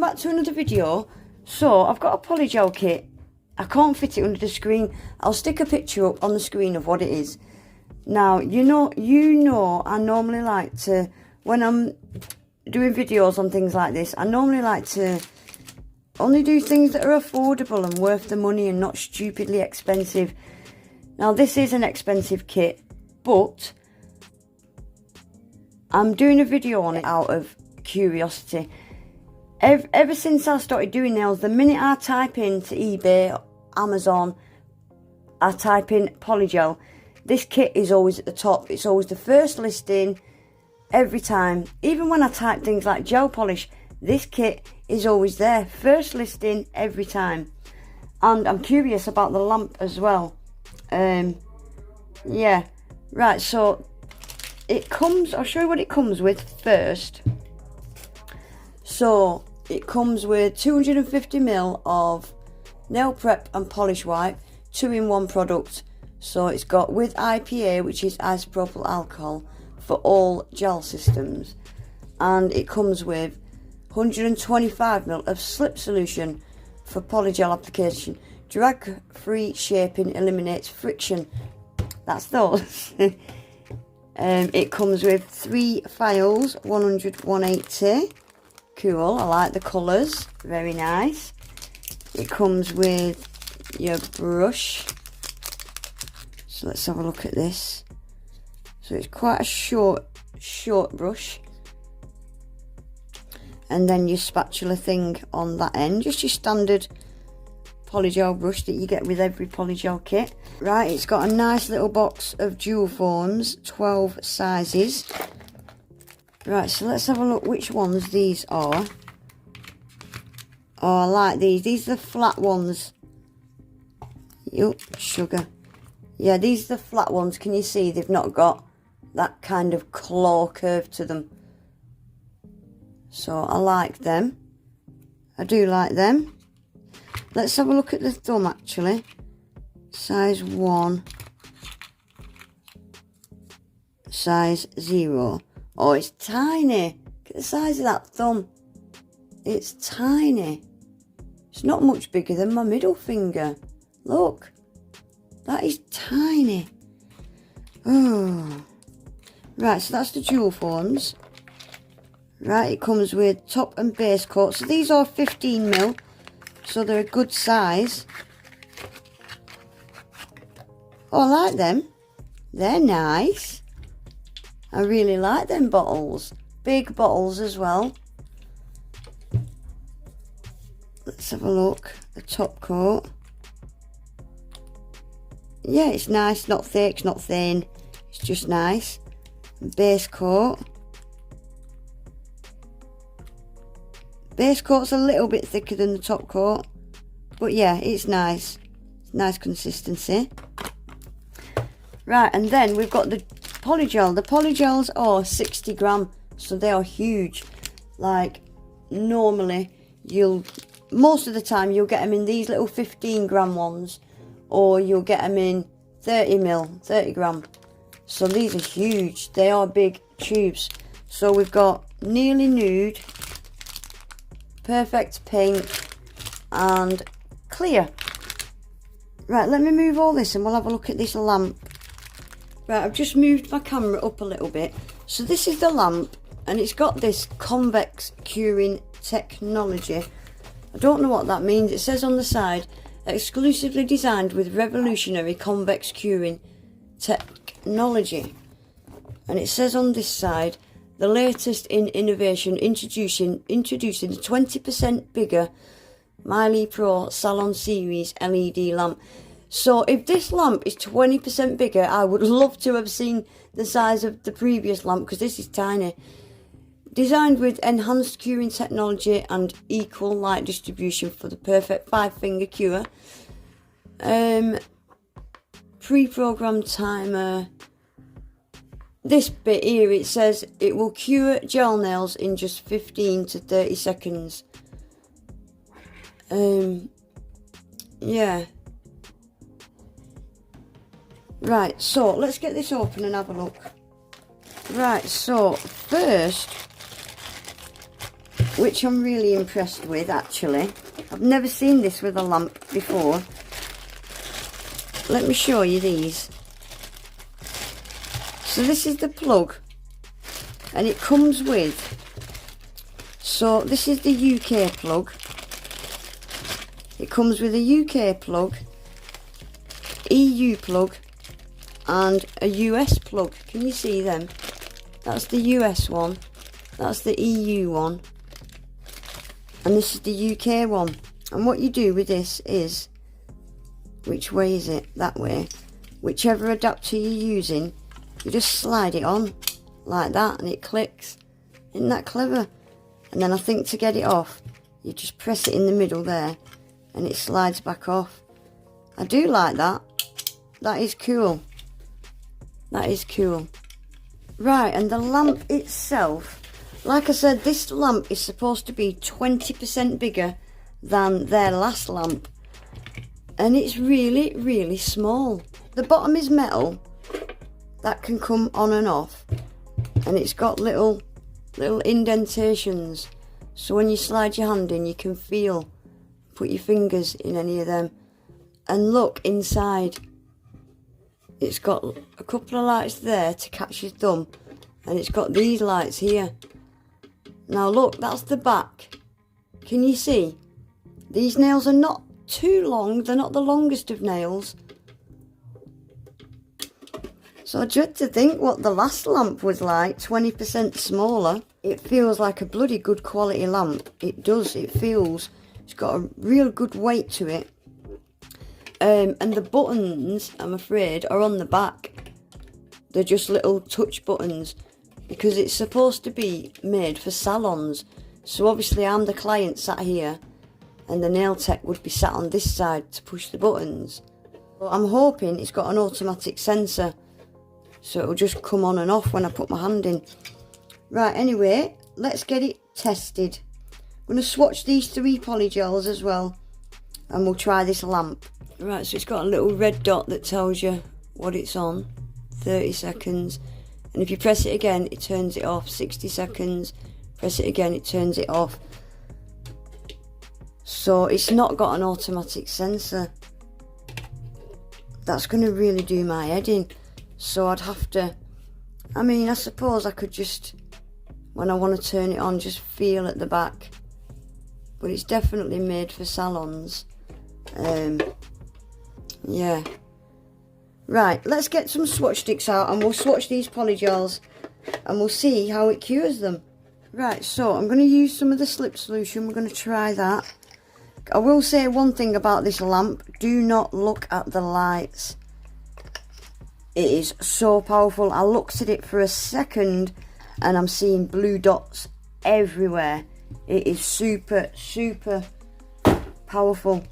back to another video. So I've got a polygel kit. I can't fit it under the screen. I'll stick a picture up on the screen of what it is. Now, you know I normally like to, when I'm doing videos on things like this, I normally like to only do things that are affordable and worth the money and not stupidly expensive. Now, this is an expensive kit, but I'm doing a video on it out of curiosity. Ever since I started doing nails, the minute I type into eBay, Amazon, I type in polygel, this kit is always at the top. It's always the first listing every time. Even when I type things like gel polish, this kit is always there. First listing every time. And I'm curious about the lamp as well. Yeah. Right, so it comes, I'll show you what it comes with first. So it comes with 250ml of nail prep and polish wipe, 2-in-1 product. So it's got with IPA, which is isopropyl alcohol, for all gel systems. And it comes with 125ml of slip solution for polygel application. Drag-free shaping eliminates friction. That's those. It comes with 3 files, 100, 180. Cool, I like the colours, very nice. It comes with your brush. So let's have a look at this. So it's quite a short brush. And then your spatula thing on that end, just your standard polygel brush that you get with every polygel kit. Right, it's got a nice little box of jewel forms, 12 sizes. Right, so let's have a look which ones these are. Oh, I like these. These are the flat ones. Yup, sugar. Yeah, these are the flat ones. Can you see they've not got that kind of claw curve to them? So I like them. I do like them. Let's have a look at the thumb actually. Size 1. Size 0. Oh, it's tiny. Look at the size of that thumb. It's tiny. It's not much bigger than my middle finger. Look. That is tiny. Oh. Right, so that's the jewel forms. Right, it comes with top and base coat. So these are 15ml. So they're a good size. Oh, I like them. They're nice. I really like them bottles. Big bottles as well. Let's have a look. The top coat. Yeah, it's nice. Not thick, it's not thin. It's just nice. Base coat. Base coat's a little bit thicker than the top coat. But yeah, it's nice. It's nice consistency. Right, and then we've got the polygel. The polygels are 60 gram, so they are huge. Like, normally, most of the time, you'll get them in these little 15 gram ones, or you'll get them in 30 gram. So these are huge. They are big tubes. So we've got nearly nude, perfect pink, and clear. Right, let me move all this and we'll have a look at this lamp. Right, I've just moved my camera up a little bit. So this is the lamp, and it's got this convex curing technology. I don't know what that means. It says on the side, exclusively designed with revolutionary convex curing technology. And it says on this side, the latest in innovation, introducing the 20% bigger Mylee Pro Salon Series LED lamp. So if this lamp is 20% bigger, I would love to have seen the size of the previous lamp, because this is tiny. Designed with enhanced curing technology and equal light distribution for the perfect 5-finger cure. Pre-programmed timer. This bit here, it says it will cure gel nails in just 15 to 30 seconds. Yeah. Right, so let's get this open and have a look. Right, so first which I'm really impressed with actually. I've never seen this with a lamp before. Let me show you these. So this is the plug, and it comes with, so this is the UK plug. It comes with a UK plug, EU plug, and a US plug. Can you see them? That's the US one, that's the EU one, and this is the UK one. And what you do with this is, which way is it? That way. Whichever adapter you're using, you just slide it on like that and it clicks. Isn't that clever? And then I think to get it off, you just press it in the middle there and it slides back off. I do like that. That is cool. That is cool. Right, and the lamp itself, like I said, this lamp is supposed to be 20% bigger than their last lamp. And it's really, really small. The bottom is metal. That can come on and off. And it's got little indentations. So when you slide your hand in, you can feel, put your fingers in any of them. And look inside. It's got a couple of lights there to catch your thumb. And it's got these lights here. Now look, that's the back. Can you see? These nails are not too long. They're not the longest of nails. So I dread to think what the last lamp was like, 20% smaller. It feels like a bloody good quality lamp. It does, it feels. It's got a real good weight to it. And the buttons, I'm afraid, are on the back. They're just little touch buttons because it's supposed to be made for salons. So obviously I'm the client sat here and the nail tech would be sat on this side to push the buttons. But I'm hoping it's got an automatic sensor, so it'll just come on and off when I put my hand in. Right, anyway, let's get it tested. I'm going to swatch these 3 polygels as well, and we'll try this lamp. Right, so it's got a little red dot that tells you what it's on, 30 seconds. And if you press it again, it turns it off, 60 seconds. Press it again, it turns it off. So it's not got an automatic sensor. That's going to really do my head in. So I'd have to, I mean, I suppose I could just, when I want to turn it on, just feel at the back. But it's definitely made for salons. Yeah. Right, let's get some swatch sticks out and we'll swatch these polygels and we'll see how it cures them. Right, so I'm going to use some of the slip solution. We're going to try that. I will say one thing about this lamp. Do not look at the lights. It is so powerful. I looked at it for a second and I'm seeing blue dots everywhere. It is super, super powerful.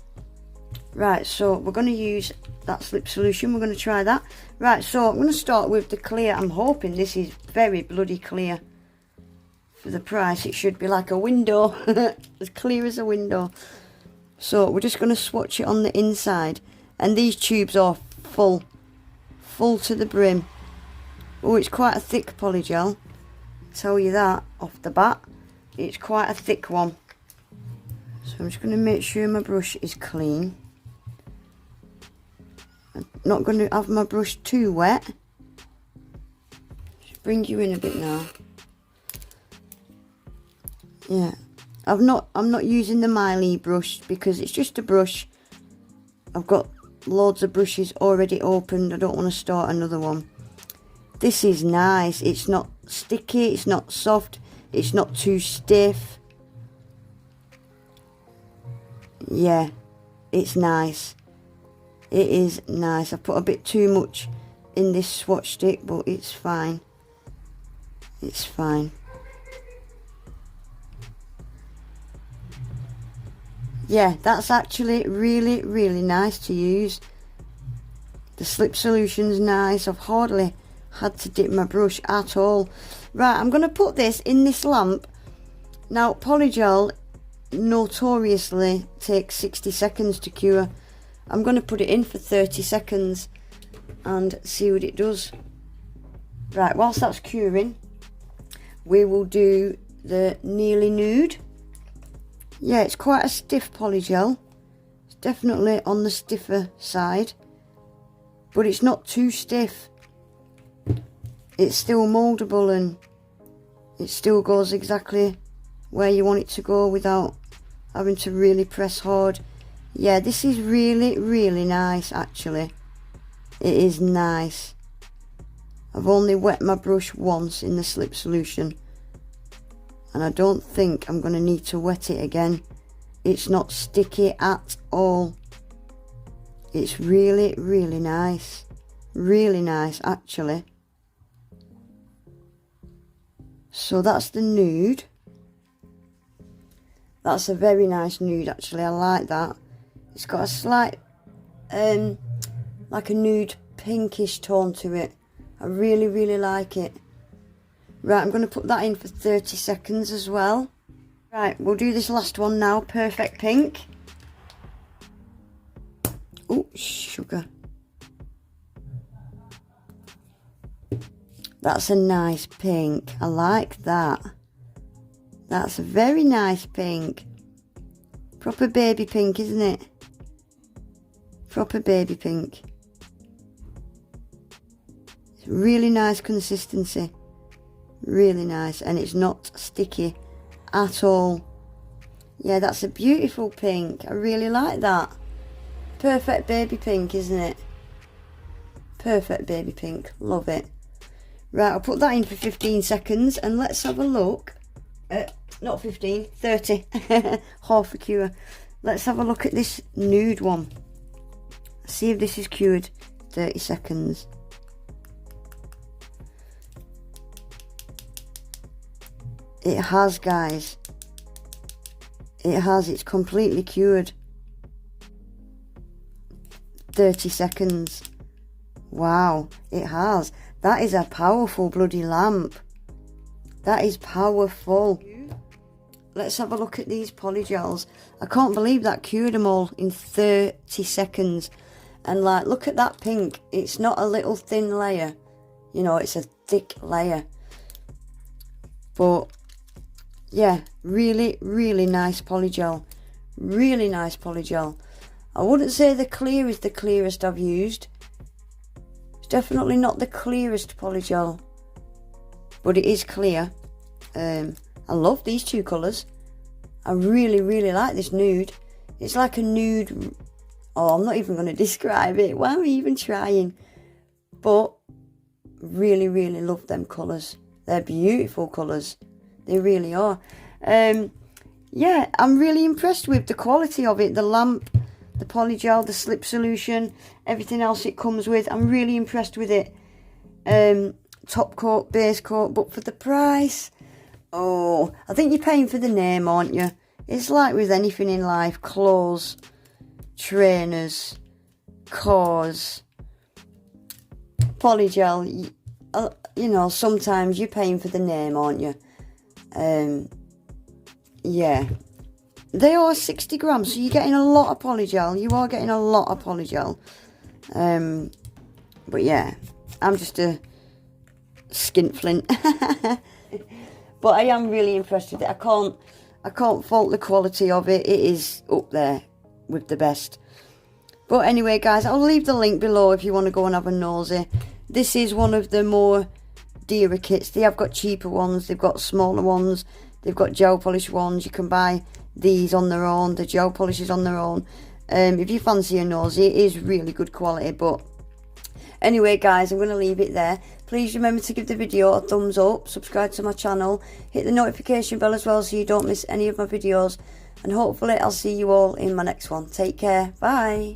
Right, so we're going to use that slip solution. We're going to try that. Right, so I'm going to start with the clear. I'm hoping this is very bloody clear. For the price, it should be like a window. As clear as a window. So we're just going to swatch it on the inside. And these tubes are full to the brim. Oh, it's quite a thick polygel. Tell you that off the bat. It's quite a thick one. So I'm just going to make sure my brush is clean. I'm not going to have my brush too wet. Just bring you in a bit now. Yeah, I'm not using the Mylee brush because it's just a brush. I've got loads of brushes already opened. I don't want to start another one. This is nice. It's not sticky, it's not soft, it's not too stiff. Yeah, it's nice. It is nice. I put a bit too much in this swatch stick, but it's fine. It's fine. Yeah, that's actually really, really nice to use. The slip solution's nice. I've hardly had to dip my brush at all. Right, I'm going to put this in this lamp. Now, polygel notoriously takes 60 seconds to cure. I'm going to put it in for 30 seconds and see what it does. Right, whilst that's curing, we will do the Nearly Nude. Yeah, it's quite a stiff polygel. It's definitely on the stiffer side, but it's not too stiff. It's still moldable and it still goes exactly where you want it to go without having to really press hard. Yeah, this is really, really nice actually. It is nice. I've only wet my brush once in the slip solution, and I don't think I'm going to need to wet it again. It's not sticky at all. It's really, really nice. Really nice actually. So that's the nude. That's a very nice nude actually. I like that. It's got a slight like a nude pinkish tone to it. I really, really like it. Right, I'm going to put that in for 30 seconds as well. Right, we'll do this last one now. Perfect pink. Oh, sugar. That's a nice pink. I like that. That's a very nice pink. Proper baby pink, isn't it? Proper baby pink. It's really nice consistency. Really nice, and it's not sticky at all. Yeah, that's a beautiful pink. I really like that. Perfect baby pink, isn't it? Perfect baby pink. Love it. Right, I'll put that in for 15 seconds and let's have a look. Not 15, 30. Half a cure. Let's have a look at this nude one. See if this is cured. 30 seconds. It has, guys. It has. It's completely cured. 30 seconds. Wow, it has. That is a powerful bloody lamp. That is powerful. Let's have a look at these polygels. I can't believe that cured them all in 30 seconds. And like, look at that pink. It's not a little thin layer. You know, it's a thick layer. But yeah, really, really nice polygel. Really nice polygel. I wouldn't say the clear is the clearest I've used. It's definitely not the clearest polygel, but it is clear. I love these two colours. I really, really like this nude. It's like a nude. Oh, I'm not even going to describe it. Why am I even trying? But really, really love them colours. They're beautiful colours. They really are. Yeah, I'm really impressed with the quality of it. The lamp, the polygel, the slip solution, everything else it comes with. I'm really impressed with it. Top coat, base coat, but for the price, oh, I think you're paying for the name, aren't you? It's like with anything in life. Clothes, trainers, cars, polygel. You know, sometimes you're paying for the name, aren't you? Yeah, they are 60 grams, so you're getting a lot of polygel. You are getting a lot of polygel. But yeah, I'm just a skinflint. But I am really impressed with it. I can't fault the quality of it. It is up there with the best. But anyway, guys, I'll leave the link below if you want to go and have a nosy. This is one of the more dearer kits. They have got cheaper ones. They've got smaller ones. They've got gel polish ones. You can buy these on their own. The gel polishes on their own. If you fancy a nosy, it is really good quality. But anyway, guys, I'm going to leave it there. Please remember to give the video a thumbs up. Subscribe to my channel. Hit the notification bell as well so you don't miss any of my videos. And hopefully I'll see you all in my next one. Take care. Bye.